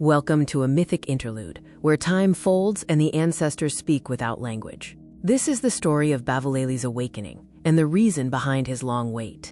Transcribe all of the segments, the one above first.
Welcome to a mythic interlude, where time folds and the ancestors speak without language. This is the story of Bavuleli's awakening, and the reason behind his long wait.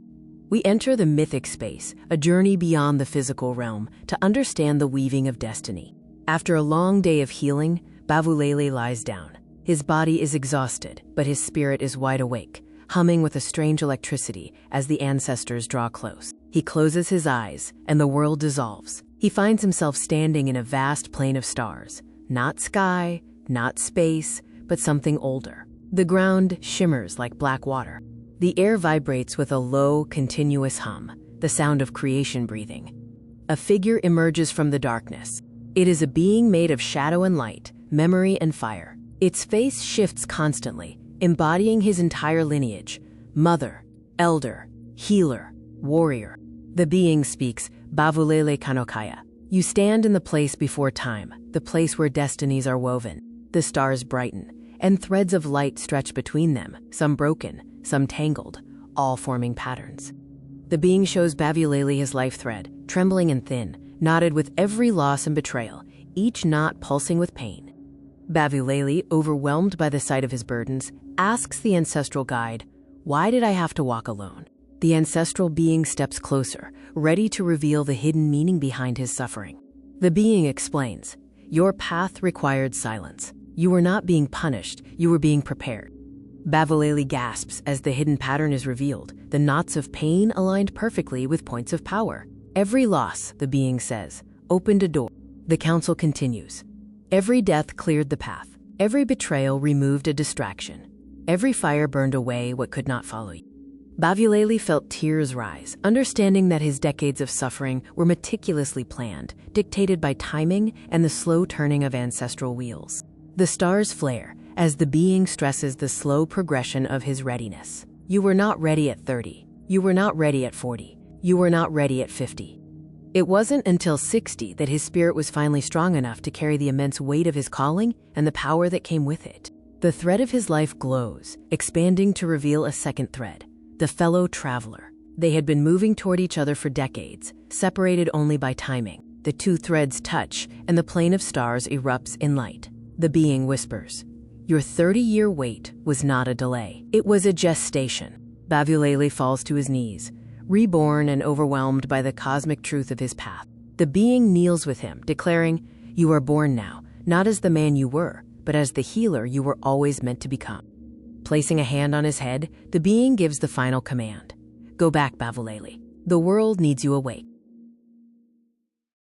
We enter the mythic space, a journey beyond the physical realm, to understand the weaving of destiny. After a long day of healing, Bavuleli lies down. His body is exhausted, but his spirit is wide awake, humming with a strange electricity as the ancestors draw close. He closes his eyes, and the world dissolves. He finds himself standing in a vast plain of stars. Not sky, not space, but something older. The ground shimmers like black water. The air vibrates with a low, continuous hum, the sound of creation breathing. A figure emerges from the darkness. It is a being made of shadow and light, memory and fire. Its face shifts constantly, embodying his entire lineage: mother, elder, healer, warrior. The being speaks, Bavulele Kanokaya. You stand in the place before time, the place where destinies are woven. The stars brighten, and threads of light stretch between them, some broken, some tangled, all forming patterns. The being shows Bavuleli his life thread, trembling and thin, knotted with every loss and betrayal, each knot pulsing with pain. Bavuleli, overwhelmed by the sight of his burdens, asks the ancestral guide, "Why did I have to walk alone?" The ancestral being steps closer, ready to reveal the hidden meaning behind his suffering. The being explains, "Your path required silence. You were not being punished, you were being prepared." Bavuleli gasps as the hidden pattern is revealed, the knots of pain aligned perfectly with points of power. Every loss, the being says, opened a door. The council continues. Every death cleared the path. Every betrayal removed a distraction. Every fire burned away what could not follow you. Bavuleli felt tears rise, understanding that his decades of suffering were meticulously planned, dictated by timing and the slow turning of ancestral wheels. The stars flare as the being stresses the slow progression of his readiness. You were not ready at 30. You were not ready at 40. You were not ready at 50. It wasn't until 60 that his spirit was finally strong enough to carry the immense weight of his calling and the power that came with it. The thread of his life glows, expanding to reveal a second thread. The fellow traveler. They had been moving toward each other for decades, separated only by timing. The two threads touch, and the plane of stars erupts in light. The being whispers, "Your 30-year wait was not a delay. It was a gestation." Bavuleli falls to his knees, reborn and overwhelmed by the cosmic truth of his path. The being kneels with him, declaring, "You are born now, not as the man you were, but as the healer you were always meant to become." Placing a hand on his head, the being gives the final command. "Go back, Bavuleli. The world needs you awake."